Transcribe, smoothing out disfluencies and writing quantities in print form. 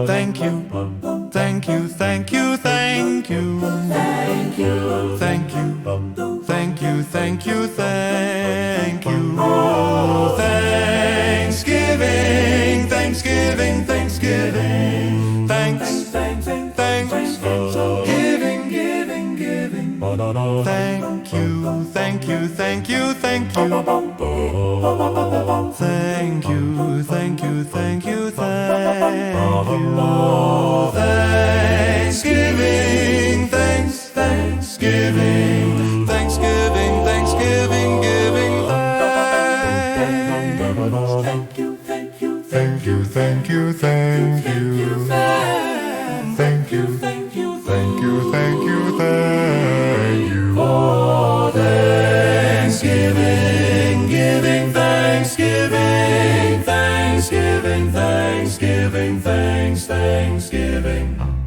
Thank you, thank you, thank you, thank you, thank you, thank you, thank you, thank you, thank you. Thanksgiving, Thanksgiving, Thanksgiving, thanks, thanks, giving, giving, giving. Thank you, thank you, thank you, thank you. Thank you, thank you, thank you, thank you. Thanksgiving, Thanksgiving, Thanksgiving, Thanksgiving, giving thanks. Thank you, thank you, thank you, thank you, thank you. Thank you, thank you, thank you, thank you, thank you. Oh, Thanksgiving, giving Thanksgiving, Thanksgiving, Thanksgiving, Thanksgiving.